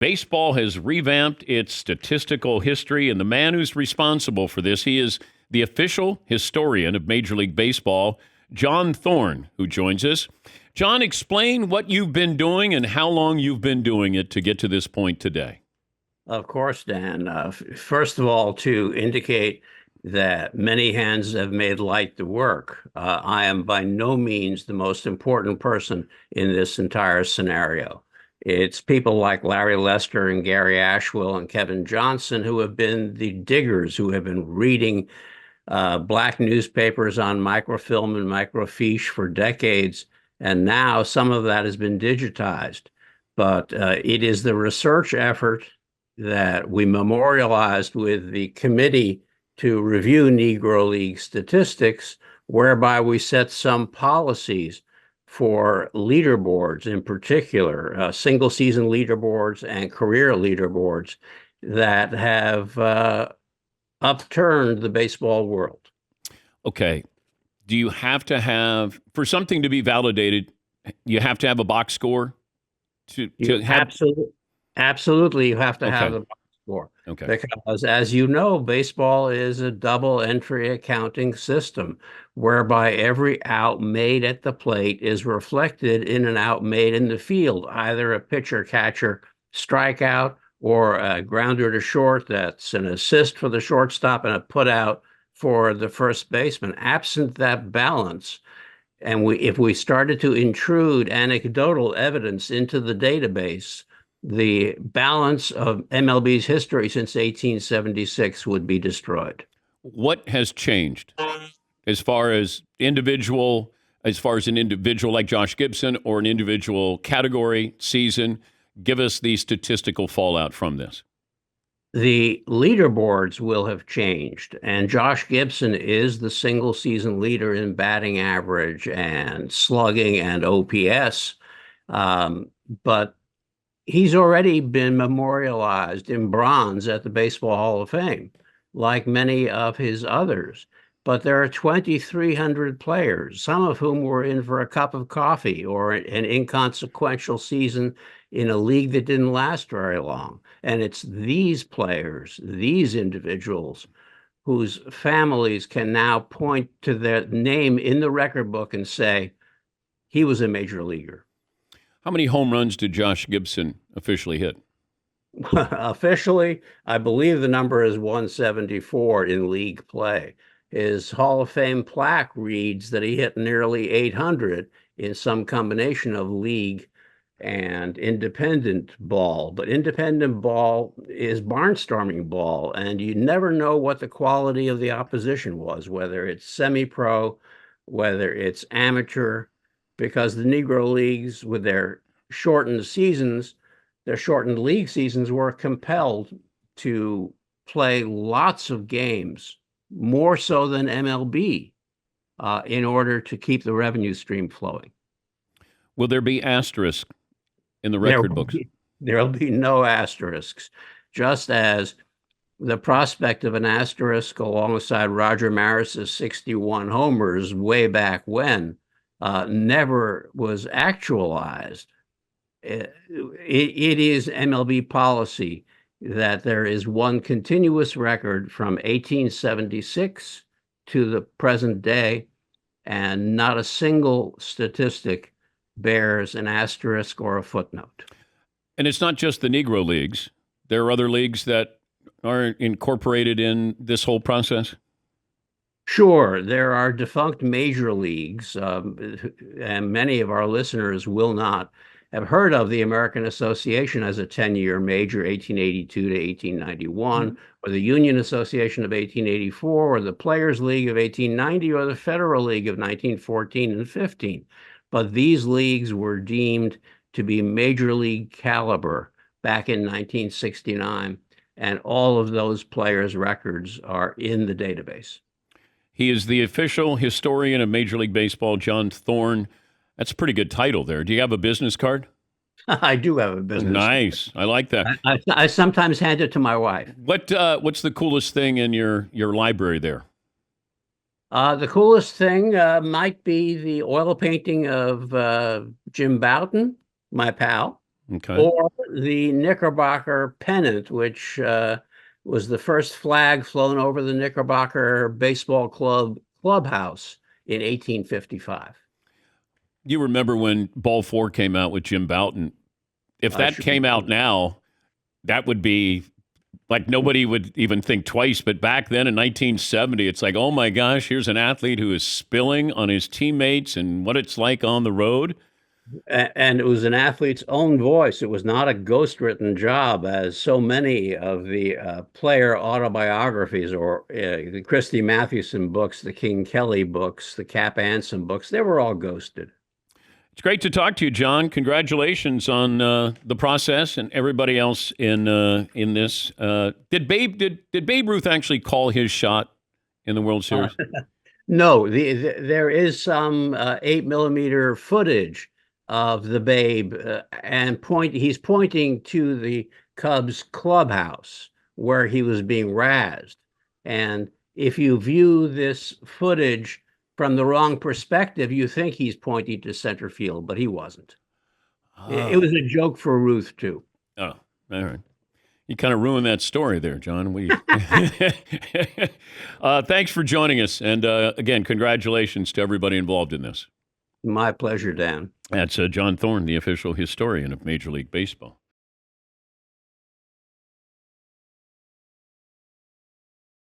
Baseball has revamped its statistical history, and the man who's responsible for this, he is the official historian of Major League Baseball, John Thorn, who joins us. John, explain what you've been doing and how long you've been doing it to get to this point today. Of course, Dan. First of all, to indicate that many hands have made light the work, I am by no means the most important person in this entire scenario. It's people like Larry Lester and Gary Ashwell and Kevin Johnson who have been the diggers, who have been reading black newspapers on microfilm and microfiche for decades. And now some of that has been digitized. But it is the research effort that we memorialized with the committee to review Negro League statistics, whereby we set some policies for leaderboards, in particular, single season leaderboards and career leaderboards that have upturned the baseball world. Okay. Do you have to have, for something to be validated, you have to have a box score to have? Absolutely, you have to Okay. have the box score. Okay. Because, as you know, baseball is a double entry accounting system whereby every out made at the plate is reflected in an out made in the field, either a pitcher catcher strikeout or a grounder to short that's an assist for the shortstop and a put out for the first baseman. Absent that balance, and if we started to intrude anecdotal evidence into the database, the balance of MLB's history since 1876 would be destroyed. What has changed as far as an individual like Josh Gibson or an individual category season? Give us the statistical fallout from this. The leaderboards will have changed, and Josh Gibson is the single season leader in batting average and slugging and OPS. But he's already been memorialized in bronze at the Baseball Hall of Fame, like many of his others. But there are 2,300 players, some of whom were in for a cup of coffee or an inconsequential season in a league that didn't last very long. And it's these players, these individuals, whose families can now point to their name in the record book and say, he was a major leaguer. How many home runs did Josh Gibson officially hit? Officially, I believe the number is 174 in league play. His Hall of Fame plaque reads that he hit nearly 800 in some combination of league and independent ball. But independent ball is barnstorming ball, and you never know what the quality of the opposition was, whether it's semi-pro, whether it's amateur, because the Negro Leagues, with their shortened seasons, their shortened league seasons, were compelled to play lots of games, more so than MLB, in order to keep the revenue stream flowing. Will there be asterisks in the record books? There will be no asterisks, just as the prospect of an asterisk alongside Roger Maris's 61 homers way back when never was actualized. It is MLB policy that there is one continuous record from 1876 to the present day, and not a single statistic bears an asterisk or a footnote. And it's not just the Negro Leagues. There are other leagues that are incorporated in this whole process? Sure, there are defunct major leagues, and many of our listeners will not have heard of the American Association as a 10-year major, 1882 to 1891, or the Union Association of 1884, or the Players League of 1890, or the Federal League of 1914 and 15. But these leagues were deemed to be major league caliber back in 1969, and all of those players' records are in the database. He is the official historian of Major League Baseball, John Thorn. That's a pretty good title there. Do you have a business card? I do have a business Nice. card. I like that. I sometimes hand it to my wife. What's the coolest thing in your library there? The coolest thing might be the oil painting of Jim Bouton, my pal. Okay. or the Knickerbocker pennant, which was the first flag flown over the Knickerbocker Baseball Club clubhouse in 1855. You remember when Ball 4 came out with Jim Bouton? If I that sure came out do. now, that would be like nobody would even think twice. But back then in 1970, it's like, oh my gosh, here's an athlete who is spilling on his teammates and what it's like on the road. And it was an athlete's own voice. It was not a ghost-written job, as so many of the player autobiographies or the Christy Mathewson books, the King Kelly books, the Cap Anson books. They were all ghosted. It's great to talk to you, John. Congratulations on the process and everybody else in this. Did Babe Ruth actually call his shot in the World Series? No, there is some 8 millimeter footage of the Babe, and he's pointing to the Cubs clubhouse where he was being razzed. And if you view this footage from the wrong perspective, you think he's pointing to center field, but he wasn't. It was a joke for Ruth too. Oh, all right. You kind of ruined that story there, John. Thanks for joining us. And again, congratulations to everybody involved in this. My pleasure, Dan. That's John Thorn, the official historian of Major League Baseball.